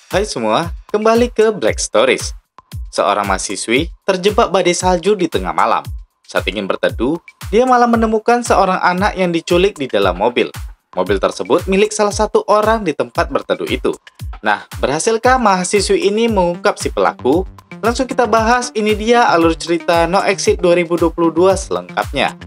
Hai semua, kembali ke Black Stories. Seorang mahasiswi terjebak badai salju di tengah malam. Saat ingin berteduh, dia malah menemukan seorang anak yang diculik di dalam mobil. Mobil tersebut milik salah satu orang di tempat berteduh itu. Nah, berhasilkah mahasiswi ini mengungkap si pelaku? Langsung kita bahas, ini dia alur cerita No Exit 2022 selengkapnya.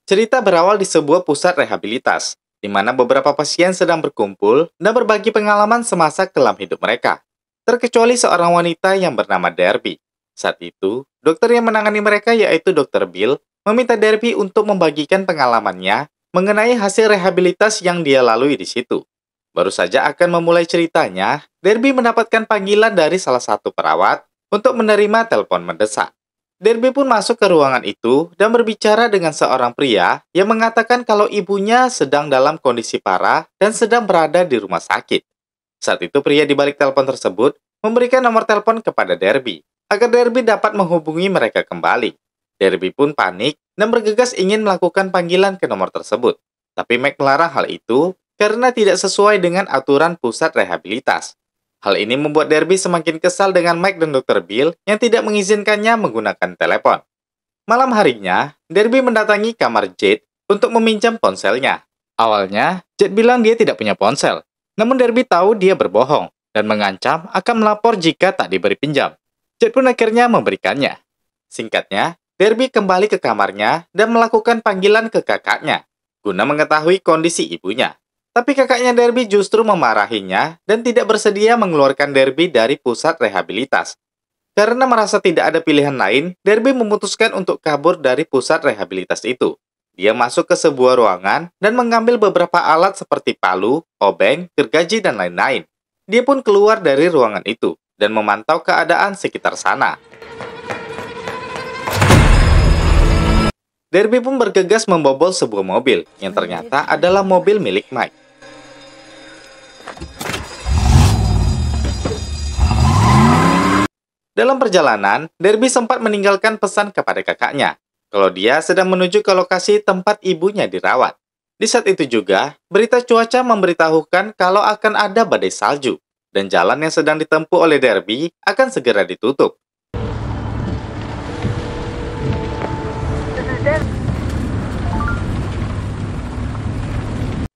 Cerita berawal di sebuah pusat rehabilitas, di mana beberapa pasien sedang berkumpul dan berbagi pengalaman semasa kelam hidup mereka. Terkecuali seorang wanita yang bernama Derby. Saat itu, dokter yang menangani mereka yaitu Dr. Bill meminta Derby untuk membagikan pengalamannya mengenai hasil rehabilitas yang dia lalui di situ. Baru saja akan memulai ceritanya, Derby mendapatkan panggilan dari salah satu perawat untuk menerima telepon mendesak. Derby pun masuk ke ruangan itu dan berbicara dengan seorang pria yang mengatakan kalau ibunya sedang dalam kondisi parah dan sedang berada di rumah sakit. Saat itu pria di balik telepon tersebut memberikan nomor telepon kepada Derby agar Derby dapat menghubungi mereka kembali. Derby pun panik dan bergegas ingin melakukan panggilan ke nomor tersebut. Tapi Mac melarang hal itu karena tidak sesuai dengan aturan pusat rehabilitas. Hal ini membuat Derby semakin kesal dengan Mike dan Dr. Bill yang tidak mengizinkannya menggunakan telepon. Malam harinya, Derby mendatangi kamar Jade untuk meminjam ponselnya. Awalnya, Jade bilang dia tidak punya ponsel. Namun Derby tahu dia berbohong dan mengancam akan melapor jika tak diberi pinjam. Jade pun akhirnya memberikannya. Singkatnya, Derby kembali ke kamarnya dan melakukan panggilan ke kakaknya guna mengetahui kondisi ibunya. Tapi kakaknya Derby justru memarahinya dan tidak bersedia mengeluarkan Derby dari pusat rehabilitas. Karena merasa tidak ada pilihan lain, Derby memutuskan untuk kabur dari pusat rehabilitas itu. Dia masuk ke sebuah ruangan dan mengambil beberapa alat seperti palu, obeng, gergaji, dan lain-lain. Dia pun keluar dari ruangan itu dan memantau keadaan sekitar sana. Derby pun bergegas membobol sebuah mobil yang ternyata adalah mobil milik Mike. Dalam perjalanan, Derby sempat meninggalkan pesan kepada kakaknya kalau dia sedang menuju ke lokasi tempat ibunya dirawat. Di saat itu juga, berita cuaca memberitahukan kalau akan ada badai salju dan jalan yang sedang ditempuh oleh Derby akan segera ditutup.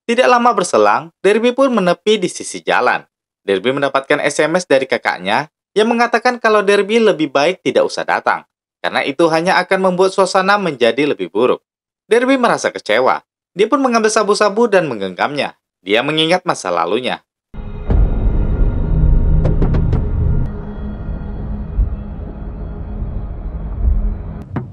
Tidak lama berselang, Derby pun menepi di sisi jalan. Derby mendapatkan SMS dari kakaknya yang mengatakan kalau Derby lebih baik tidak usah datang, karena itu hanya akan membuat suasana menjadi lebih buruk. Derby merasa kecewa. Dia pun mengambil sabu-sabu dan menggenggamnya. Dia mengingat masa lalunya.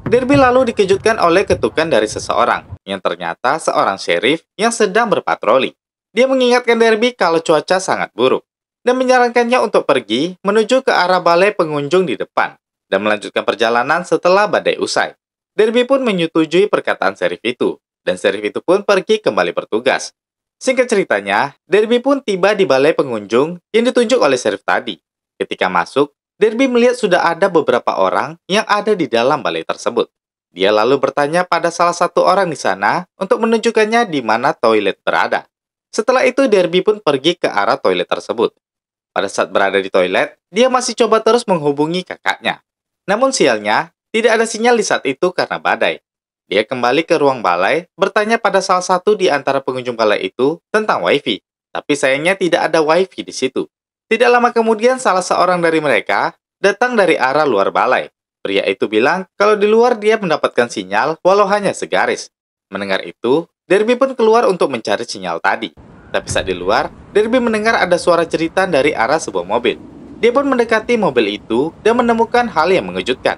Derby lalu dikejutkan oleh ketukan dari seseorang, yang ternyata seorang sheriff yang sedang berpatroli. Dia mengingatkan Derby kalau cuaca sangat buruk dan menyarankannya untuk pergi menuju ke arah balai pengunjung di depan dan melanjutkan perjalanan setelah badai usai. Derby pun menyetujui perkataan sheriff itu, dan sheriff itu pun pergi kembali bertugas. Singkat ceritanya, Derby pun tiba di balai pengunjung yang ditunjuk oleh sheriff tadi. Ketika masuk, Derby melihat sudah ada beberapa orang yang ada di dalam balai tersebut. Dia lalu bertanya pada salah satu orang di sana untuk menunjukkannya di mana toilet berada. Setelah itu, Derby pun pergi ke arah toilet tersebut. Pada saat berada di toilet, dia masih coba terus menghubungi kakaknya. Namun sialnya, tidak ada sinyal di saat itu karena badai. Dia kembali ke ruang balai, bertanya pada salah satu di antara pengunjung balai itu tentang wifi. Tapi sayangnya tidak ada wifi di situ. Tidak lama kemudian salah seorang dari mereka datang dari arah luar balai. Pria itu bilang kalau di luar dia mendapatkan sinyal walau hanya segaris. Mendengar itu, Derby pun keluar untuk mencari sinyal tadi. Tapi saat di luar, Derby mendengar ada suara jeritan dari arah sebuah mobil. Dia pun mendekati mobil itu dan menemukan hal yang mengejutkan.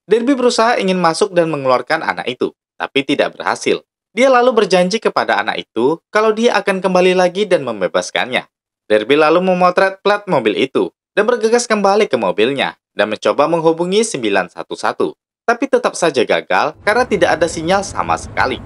Derby berusaha ingin masuk dan mengeluarkan anak itu, tapi tidak berhasil. Dia lalu berjanji kepada anak itu kalau dia akan kembali lagi dan membebaskannya. Derby lalu memotret plat mobil itu dan bergegas kembali ke mobilnya dan mencoba menghubungi 911. Tapi tetap saja gagal karena tidak ada sinyal sama sekali.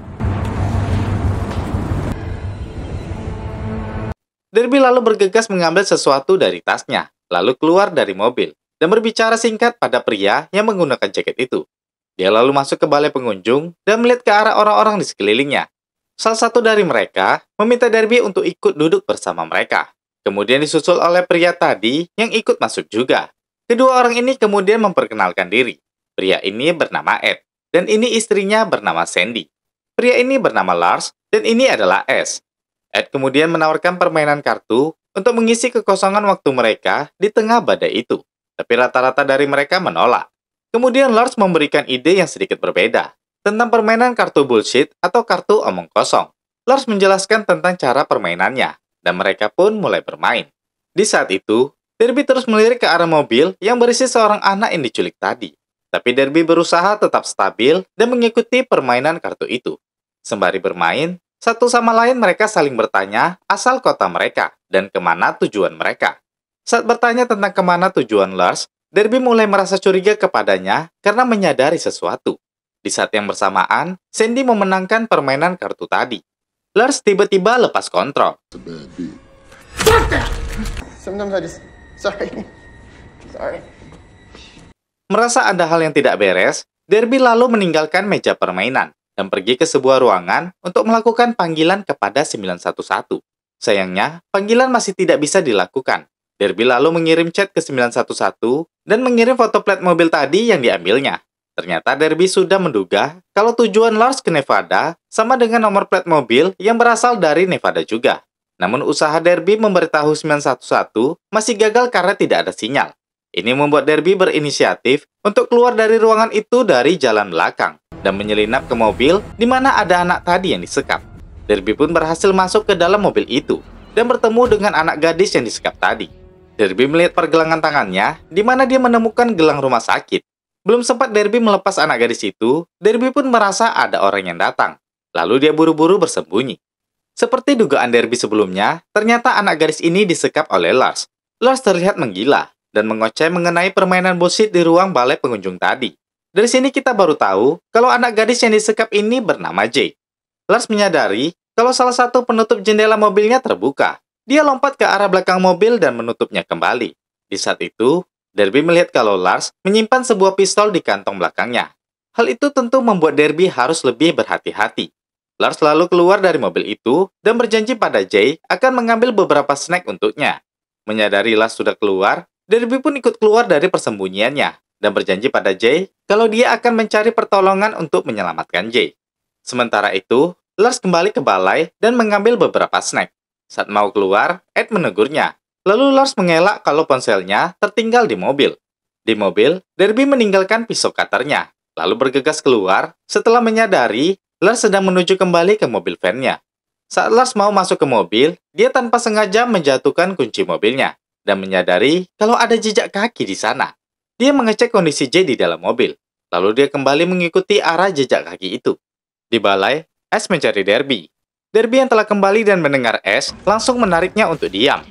Derby lalu bergegas mengambil sesuatu dari tasnya, lalu keluar dari mobil, dan berbicara singkat pada pria yang menggunakan jaket itu. Dia lalu masuk ke balai pengunjung dan melihat ke arah orang-orang di sekelilingnya. Salah satu dari mereka meminta Derby untuk ikut duduk bersama mereka. Kemudian disusul oleh pria tadi yang ikut masuk juga. Kedua orang ini kemudian memperkenalkan diri. Pria ini bernama Ed, dan ini istrinya bernama Sandy. Pria ini bernama Lars, dan ini adalah S. Ed kemudian menawarkan permainan kartu untuk mengisi kekosongan waktu mereka di tengah badai itu. Tapi rata-rata dari mereka menolak. Kemudian Lars memberikan ide yang sedikit berbeda, tentang permainan kartu bullshit atau kartu omong kosong. Lars menjelaskan tentang cara permainannya, dan mereka pun mulai bermain. Di saat itu, Derby terus melirik ke arah mobil yang berisi seorang anak yang diculik tadi. Tapi Derby berusaha tetap stabil dan mengikuti permainan kartu itu. Sembari bermain, satu sama lain mereka saling bertanya asal kota mereka dan kemana tujuan mereka. Saat bertanya tentang kemana tujuan Lars, Derby mulai merasa curiga kepadanya karena menyadari sesuatu. Di saat yang bersamaan, Sandy memenangkan permainan kartu tadi. Lars tiba-tiba lepas kontrol. Merasa ada hal yang tidak beres, Derby lalu meninggalkan meja permainan dan pergi ke sebuah ruangan untuk melakukan panggilan kepada 911. Sayangnya, panggilan masih tidak bisa dilakukan. Derby lalu mengirim chat ke 911 dan mengirim foto plat mobil tadi yang diambilnya. Ternyata Derby sudah menduga kalau tujuan Lars ke Nevada sama dengan nomor plat mobil yang berasal dari Nevada juga. Namun usaha Derby memberitahu 911 masih gagal karena tidak ada sinyal. Ini membuat Derby berinisiatif untuk keluar dari ruangan itu dari jalan belakang dan menyelinap ke mobil di mana ada anak tadi yang disekap. Derby pun berhasil masuk ke dalam mobil itu dan bertemu dengan anak gadis yang disekap tadi. Derby melihat pergelangan tangannya di mana dia menemukan gelang rumah sakit. Belum sempat Derby melepas anak gadis itu, Derby pun merasa ada orang yang datang. Lalu dia buru-buru bersembunyi. Seperti dugaan Derby sebelumnya, ternyata anak gadis ini disekap oleh Lars. Lars terlihat menggila dan mengoceh mengenai permainan bullshit di ruang balai pengunjung tadi. Dari sini kita baru tahu kalau anak gadis yang disekap ini bernama Jay. Lars menyadari kalau salah satu penutup jendela mobilnya terbuka. Dia lompat ke arah belakang mobil dan menutupnya kembali. Di saat itu, Derby melihat kalau Lars menyimpan sebuah pistol di kantong belakangnya. Hal itu tentu membuat Derby harus lebih berhati-hati. Lars lalu keluar dari mobil itu dan berjanji pada Jay akan mengambil beberapa snack untuknya. Menyadari Lars sudah keluar, Derby pun ikut keluar dari persembunyiannya dan berjanji pada Jay kalau dia akan mencari pertolongan untuk menyelamatkan Jay. Sementara itu, Lars kembali ke balai dan mengambil beberapa snack. Saat mau keluar, Ed menegurnya. Lalu Lars mengelak kalau ponselnya tertinggal di mobil. Di mobil, Derby meninggalkan pisau cutternya, lalu bergegas keluar setelah menyadari Lars sedang menuju kembali ke mobil van-nya. Saat Lars mau masuk ke mobil, dia tanpa sengaja menjatuhkan kunci mobilnya dan menyadari kalau ada jejak kaki di sana. Dia mengecek kondisi Jay di dalam mobil, lalu dia kembali mengikuti arah jejak kaki itu. Di balai, Ash mencari Derby. Derby yang telah kembali dan mendengar Ash langsung menariknya untuk diam.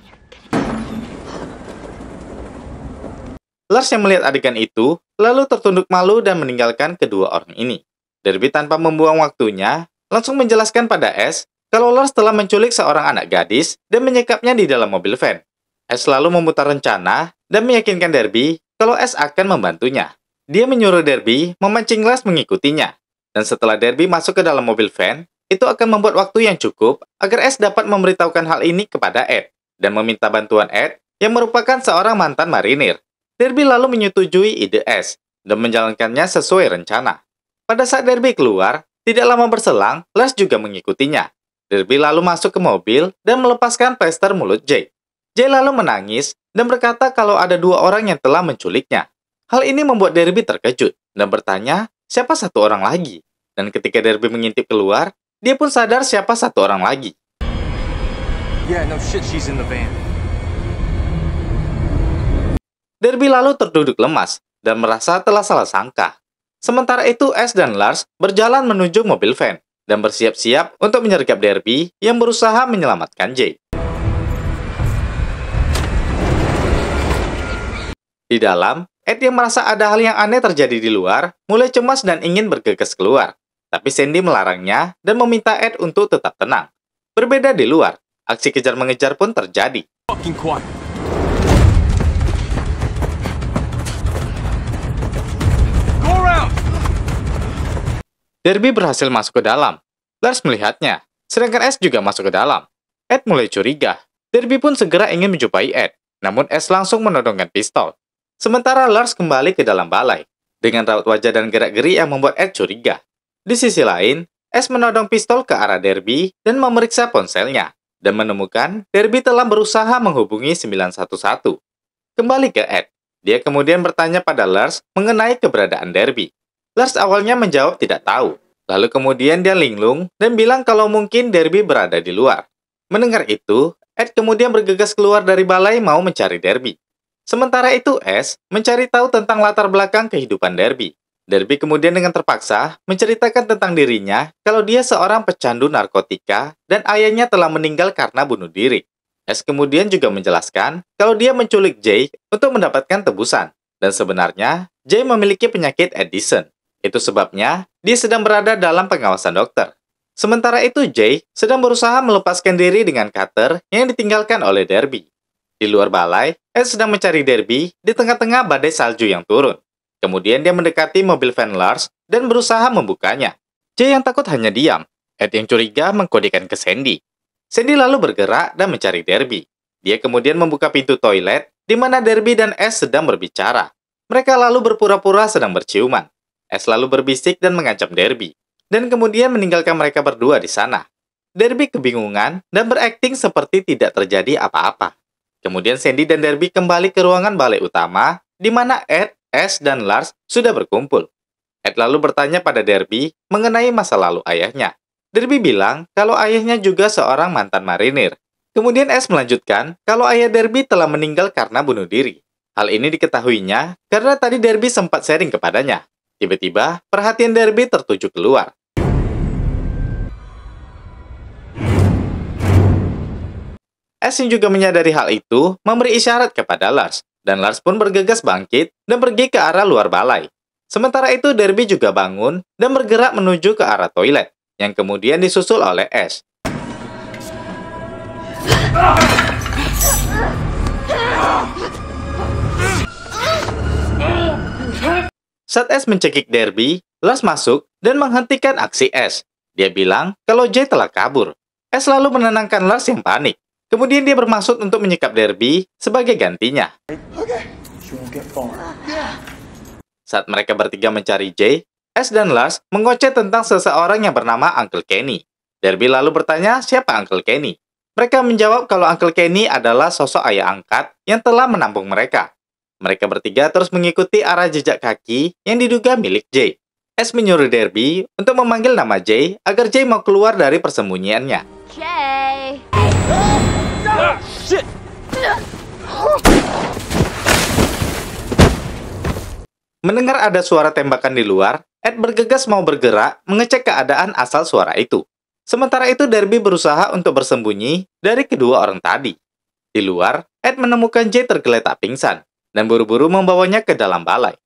Lars yang melihat adegan itu, lalu tertunduk malu dan meninggalkan kedua orang ini. Derby tanpa membuang waktunya, langsung menjelaskan pada Ash kalau Lars telah menculik seorang anak gadis dan menyekapnya di dalam mobil van. Ash lalu memutar rencana dan meyakinkan Derby kalau Ash akan membantunya. Dia menyuruh Derby memancing Lars mengikutinya. Dan setelah Derby masuk ke dalam mobil van, itu akan membuat waktu yang cukup agar Ash dapat memberitahukan hal ini kepada Ed dan meminta bantuan Ed yang merupakan seorang mantan marinir. Derby lalu menyetujui ide Ash dan menjalankannya sesuai rencana. Pada saat Derby keluar, tidak lama berselang, Lars juga mengikutinya. Derby lalu masuk ke mobil dan melepaskan plester mulut Jay. Jay lalu menangis dan berkata kalau ada dua orang yang telah menculiknya. Hal ini membuat Derby terkejut dan bertanya siapa satu orang lagi. Dan ketika Derby mengintip keluar, dia pun sadar siapa satu orang lagi. Yeah, no shit, she's in the van. Derby lalu terduduk lemas dan merasa telah salah sangka. Sementara itu, Ash dan Lars berjalan menuju mobil van dan bersiap-siap untuk menyergap Derby yang berusaha menyelamatkan Jay. Di dalam, Ed yang merasa ada hal yang aneh terjadi di luar, mulai cemas dan ingin bergegas keluar. Tapi Sandy melarangnya dan meminta Ed untuk tetap tenang. Berbeda di luar, Aksi kejar-mengejar pun terjadi. Fucking quiet. Go around. Derby berhasil masuk ke dalam. Lars melihatnya, sedangkan S juga masuk ke dalam. Ed mulai curiga. Derby pun segera ingin menjumpai Ed, namun S langsung menodongkan pistol. Sementara Lars kembali ke dalam balai, dengan raut wajah dan gerak-geri yang membuat Ed curiga. Di sisi lain, S menodong pistol ke arah Derby dan memeriksa ponselnya, dan menemukan Derby telah berusaha menghubungi 911. Kembali ke Ed, dia kemudian bertanya pada Lars mengenai keberadaan Derby. Lars awalnya menjawab tidak tahu, lalu kemudian dia linglung dan bilang kalau mungkin Derby berada di luar. Mendengar itu, Ed kemudian bergegas keluar dari balai mau mencari Derby. Sementara itu S mencari tahu tentang latar belakang kehidupan Derby. Derby kemudian dengan terpaksa menceritakan tentang dirinya kalau dia seorang pecandu narkotika dan ayahnya telah meninggal karena bunuh diri. S kemudian juga menjelaskan kalau dia menculik Jay untuk mendapatkan tebusan, dan sebenarnya Jay memiliki penyakit Addison. Itu sebabnya dia sedang berada dalam pengawasan dokter. Sementara itu Jay sedang berusaha melepaskan diri dengan cutter yang ditinggalkan oleh Derby. Di luar balai, Ed sedang mencari Derby di tengah-tengah badai salju yang turun. Kemudian dia mendekati mobil van Lars dan berusaha membukanya. Jay yang takut hanya diam. Ed yang curiga mengkodekan ke Sandy. Sandy lalu bergerak dan mencari Derby. Dia kemudian membuka pintu toilet di mana Derby dan S sedang berbicara. Mereka lalu berpura-pura sedang berciuman. S lalu berbisik dan mengancam Derby, dan kemudian meninggalkan mereka berdua di sana. Derby kebingungan dan berakting seperti tidak terjadi apa-apa. Kemudian Sandy dan Derby kembali ke ruangan balai utama, di mana Ed, S, dan Lars sudah berkumpul. Ed lalu bertanya pada Derby mengenai masa lalu ayahnya. Derby bilang kalau ayahnya juga seorang mantan marinir. Kemudian S melanjutkan kalau ayah Derby telah meninggal karena bunuh diri. Hal ini diketahuinya karena tadi Derby sempat sharing kepadanya. Tiba-tiba, perhatian Derby tertuju keluar. S yang juga menyadari hal itu memberi isyarat kepada Lars, dan Lars pun bergegas bangkit dan pergi ke arah luar balai. Sementara itu Derby juga bangun dan bergerak menuju ke arah toilet, yang kemudian disusul oleh S. Saat S mencekik Derby, Lars masuk dan menghentikan aksi S. Dia bilang kalau Jay telah kabur. S lalu menenangkan Lars yang panik. Kemudian dia bermaksud untuk menyekap Derby sebagai gantinya. Saat mereka bertiga mencari Jay, S dan Lars mengoceh tentang seseorang yang bernama Uncle Kenny. Derby lalu bertanya siapa Uncle Kenny. Mereka menjawab kalau Uncle Kenny adalah sosok ayah angkat yang telah menampung mereka. Mereka bertiga terus mengikuti arah jejak kaki yang diduga milik Jay. S menyuruh Derby untuk memanggil nama Jay agar Jay mau keluar dari persembunyiannya. Jay. Shit! Mendengar ada suara tembakan di luar, Ed bergegas mau bergerak mengecek keadaan asal suara itu. Sementara itu Derby berusaha untuk bersembunyi dari kedua orang tadi. Di luar, Ed menemukan Jay tergeletak pingsan dan buru-buru membawanya ke dalam balai.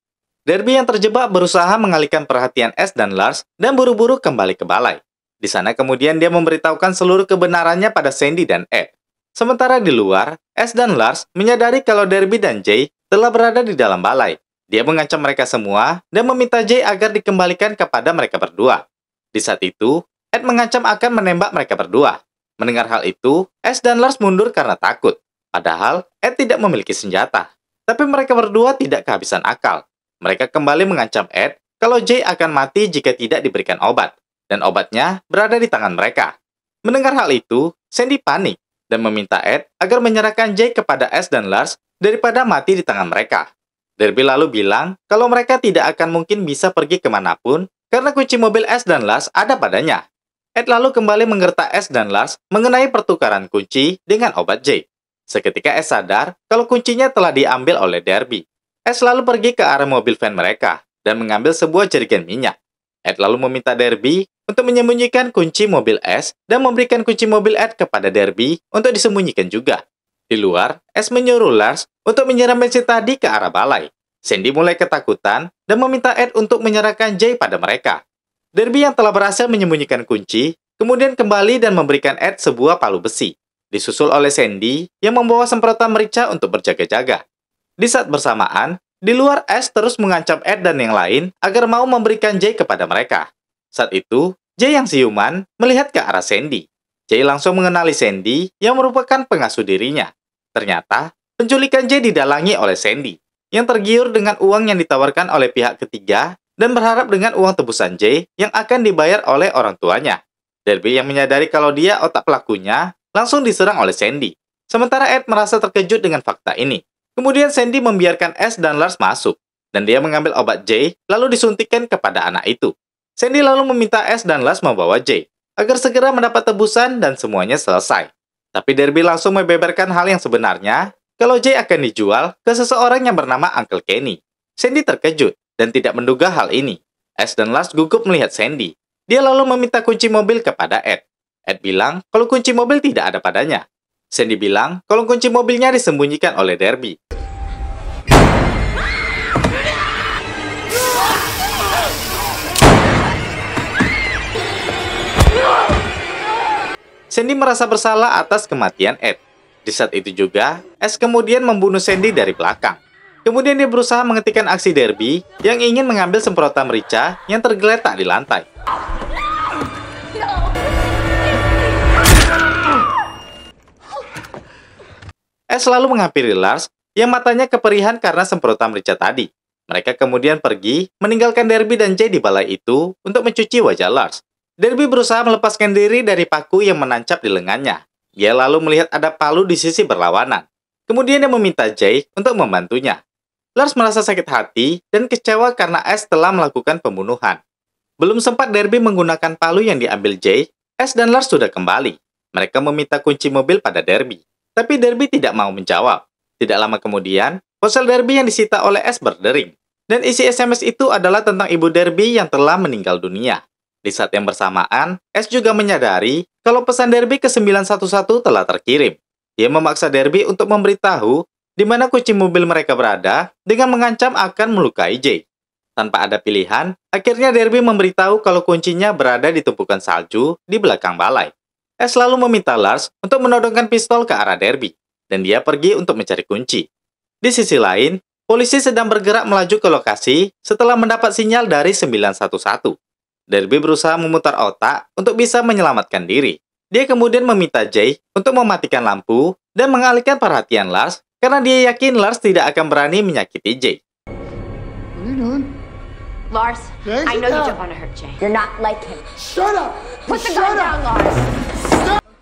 Derby yang terjebak berusaha mengalihkan perhatian S dan Lars dan buru-buru kembali ke balai. Di sana kemudian dia memberitahukan seluruh kebenarannya pada Sandy dan Ed. Sementara di luar, S dan Lars menyadari kalau Derby dan Jay telah berada di dalam balai. Dia mengancam mereka semua dan meminta Jay agar dikembalikan kepada mereka berdua. Di saat itu, Ed mengancam akan menembak mereka berdua. Mendengar hal itu, S dan Lars mundur karena takut. Padahal, Ed tidak memiliki senjata. Tapi mereka berdua tidak kehabisan akal. Mereka kembali mengancam Ed kalau Jay akan mati jika tidak diberikan obat. Dan obatnya berada di tangan mereka. Mendengar hal itu, Sandy panik dan meminta Ed agar menyerahkan Jay kepada S dan Lars daripada mati di tangan mereka. Derby lalu bilang kalau mereka tidak akan mungkin bisa pergi kemanapun karena kunci mobil S dan Lars ada padanya. Ed lalu kembali menggertak S dan Lars mengenai pertukaran kunci dengan obat Jay. Seketika S sadar kalau kuncinya telah diambil oleh Derby. S lalu pergi ke arah mobil van mereka dan mengambil sebuah jerigen minyak. Ed lalu meminta Derby untuk menyembunyikan kunci mobil S dan memberikan kunci mobil Ed kepada Derby untuk disembunyikan juga. Di luar, S menyuruh Lars untuk menyiram bensin tadi ke arah balai. Sandy mulai ketakutan dan meminta Ed untuk menyerahkan Jay pada mereka. Derby yang telah berhasil menyembunyikan kunci, kemudian kembali dan memberikan Ed sebuah palu besi. disusul oleh Sandy yang membawa semprotan merica untuk berjaga-jaga. Di saat bersamaan, di luar Ash terus mengancam Ed dan yang lain agar mau memberikan Jay kepada mereka. Saat itu, Jay yang siuman melihat ke arah Sandy. Jay langsung mengenali Sandy yang merupakan pengasuh dirinya. Ternyata, penculikan Jay didalangi oleh Sandy, yang tergiur dengan uang yang ditawarkan oleh pihak ketiga dan berharap dengan uang tebusan Jay yang akan dibayar oleh orang tuanya. Derby yang menyadari kalau dia otak pelakunya langsung diserang oleh Sandy. Sementara Ed merasa terkejut dengan fakta ini. Kemudian Sandy membiarkan Ash dan Lars masuk, dan dia mengambil obat Jay lalu disuntikkan kepada anak itu. Sandy lalu meminta Ash dan Lars membawa Jay agar segera mendapat tebusan dan semuanya selesai. Tapi Derby langsung membeberkan hal yang sebenarnya kalau Jay akan dijual ke seseorang yang bernama Uncle Kenny. Sandy terkejut dan tidak menduga hal ini. Ash dan Lars gugup melihat Sandy. Dia lalu meminta kunci mobil kepada Ed. Ed bilang kalau kunci mobil tidak ada padanya. Sandy bilang kalau kunci mobilnya disembunyikan oleh Derby. Sandy merasa bersalah atas kematian Ed. Di saat itu juga, Ash kemudian membunuh Sandy dari belakang. Kemudian dia berusaha menghentikan aksi Derby yang ingin mengambil semprotan merica yang tergeletak di lantai. Ash lalu menghampiri Lars yang matanya keperihan karena semprotan merica tadi. Mereka kemudian pergi, meninggalkan Derby dan Jay di balai itu untuk mencuci wajah Lars. Derby berusaha melepaskan diri dari paku yang menancap di lengannya. Dia lalu melihat ada palu di sisi berlawanan. Kemudian dia meminta Jay untuk membantunya. Lars merasa sakit hati dan kecewa karena Ash telah melakukan pembunuhan. Belum sempat Derby menggunakan palu yang diambil Jay, Ash dan Lars sudah kembali. Mereka meminta kunci mobil pada Derby. Tapi Derby tidak mau menjawab. Tidak lama kemudian, ponsel Derby yang disita oleh Ash berdering. Dan isi SMS itu adalah tentang ibu Derby yang telah meninggal dunia. Di saat yang bersamaan, Ash juga menyadari kalau pesan Derby ke 911 telah terkirim. Dia memaksa Derby untuk memberitahu di mana kunci mobil mereka berada dengan mengancam akan melukai Jay. Tanpa ada pilihan, akhirnya Derby memberitahu kalau kuncinya berada di tumpukan salju di belakang balai. Ash lalu meminta Lars untuk menodongkan pistol ke arah Derby, dan dia pergi untuk mencari kunci. Di sisi lain, polisi sedang bergerak melaju ke lokasi setelah mendapat sinyal dari 911. Derby berusaha memutar otak untuk bisa menyelamatkan diri. Dia kemudian meminta Jay untuk mematikan lampu dan mengalihkan perhatian Lars karena dia yakin Lars tidak akan berani menyakiti Jay. What are you doing? Lars, Jay, I know sit you down. don't want to hurt Jay. You're not like him. Shut up! Put the Shut gun down, up! Lars.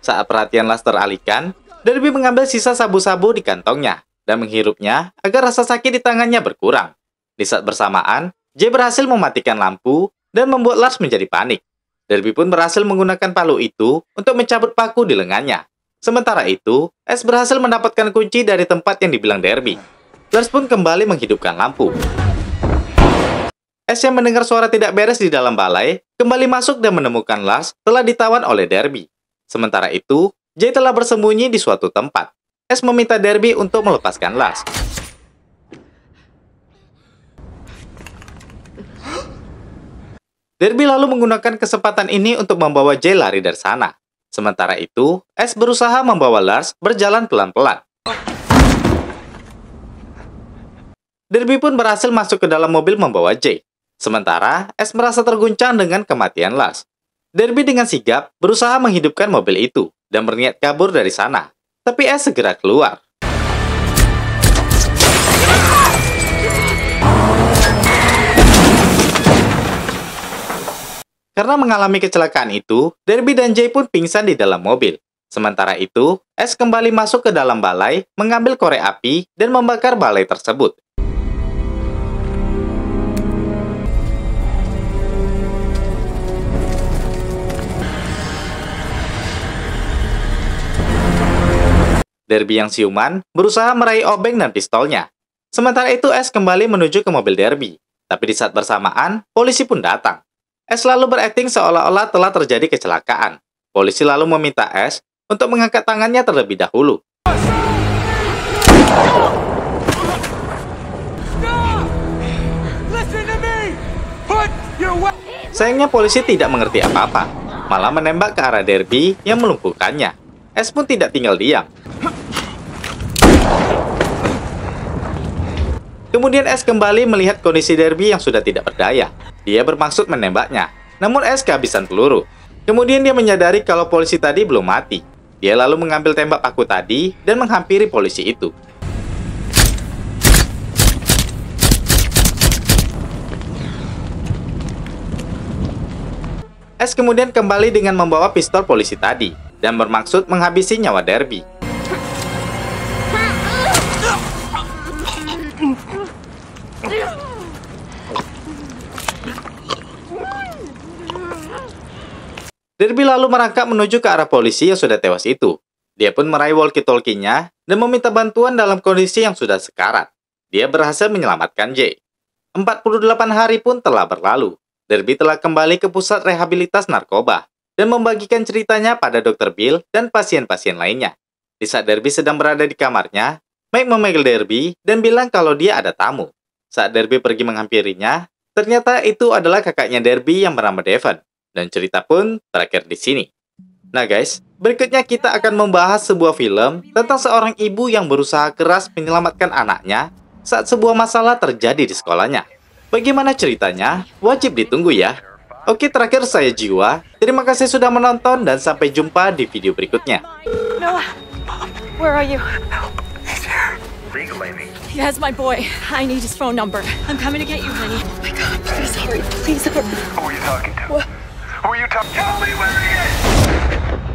Saat perhatian Lars teralihkan, Derby mengambil sisa sabu-sabu di kantongnya dan menghirupnya agar rasa sakit di tangannya berkurang. Di saat bersamaan, Jay berhasil mematikan lampu dan membuat Lars menjadi panik. Derby pun berhasil menggunakan palu itu untuk mencabut paku di lengannya. Sementara itu, Ash berhasil mendapatkan kunci dari tempat yang dibilang Derby. Lars pun kembali menghidupkan lampu. Ash yang mendengar suara tidak beres di dalam balai, kembali masuk dan menemukan Lars telah ditawan oleh Derby. Sementara itu, Jay telah bersembunyi di suatu tempat. Ash meminta Derby untuk melepaskan Lars. Derby lalu menggunakan kesempatan ini untuk membawa Jay lari dari sana. Sementara itu, Ash berusaha membawa Lars berjalan pelan-pelan. Derby pun berhasil masuk ke dalam mobil membawa Jay. Sementara, Ash merasa terguncang dengan kematian Lars. Derby dengan sigap berusaha menghidupkan mobil itu dan berniat kabur dari sana. Tapi Ash segera keluar. Karena mengalami kecelakaan itu, Derby dan Jay pun pingsan di dalam mobil. Sementara itu, Ash kembali masuk ke dalam balai, mengambil korek api, dan membakar balai tersebut. Derby yang siuman berusaha meraih obeng dan pistolnya. Sementara itu, Ash kembali menuju ke mobil Derby. Tapi di saat bersamaan, polisi pun datang. Ash lalu berakting seolah-olah telah terjadi kecelakaan. Polisi lalu meminta Ash untuk mengangkat tangannya terlebih dahulu. Sayangnya polisi tidak mengerti apa-apa, malah menembak ke arah Derby yang melumpuhkannya. S pun tidak tinggal diam. Kemudian S kembali melihat kondisi Derby yang sudah tidak berdaya. Dia bermaksud menembaknya, namun S kehabisan peluru. Kemudian dia menyadari kalau polisi tadi belum mati. Dia lalu mengambil tembak paku tadi dan menghampiri polisi itu. S kemudian kembali dengan membawa pistol polisi tadi dan bermaksud menghabisi nyawa Derby. Derby lalu merangkak menuju ke arah polisi yang sudah tewas itu. Dia pun meraih walkie-talkie-nya dan meminta bantuan dalam kondisi yang sudah sekarat. Dia berhasil menyelamatkan J. 48 hari pun telah berlalu. Derby telah kembali ke pusat rehabilitas narkoba dan membagikan ceritanya pada Dr. Bill dan pasien-pasien lainnya. Di saat Derby sedang berada di kamarnya, Mike memanggil Derby dan bilang kalau dia ada tamu. Saat Derby pergi menghampirinya, ternyata itu adalah kakaknya Derby yang bernama Devon. Dan cerita pun terakhir di sini. Nah guys, berikutnya kita akan membahas sebuah film tentang seorang ibu yang berusaha keras menyelamatkan anaknya saat sebuah masalah terjadi di sekolahnya. Bagaimana ceritanya? Wajib ditunggu ya. Oke, terakhir saya Jiwa. Terima kasih sudah menonton dan sampai jumpa di video berikutnya. Noah, where are you? He's here. Legal, Amy. He has my boy. I need his phone number. I'm coming to get you, honey. Oh my God, please hurry. Please hurry. Who are you talking to? What? Who are you talking to? Tell me where he is!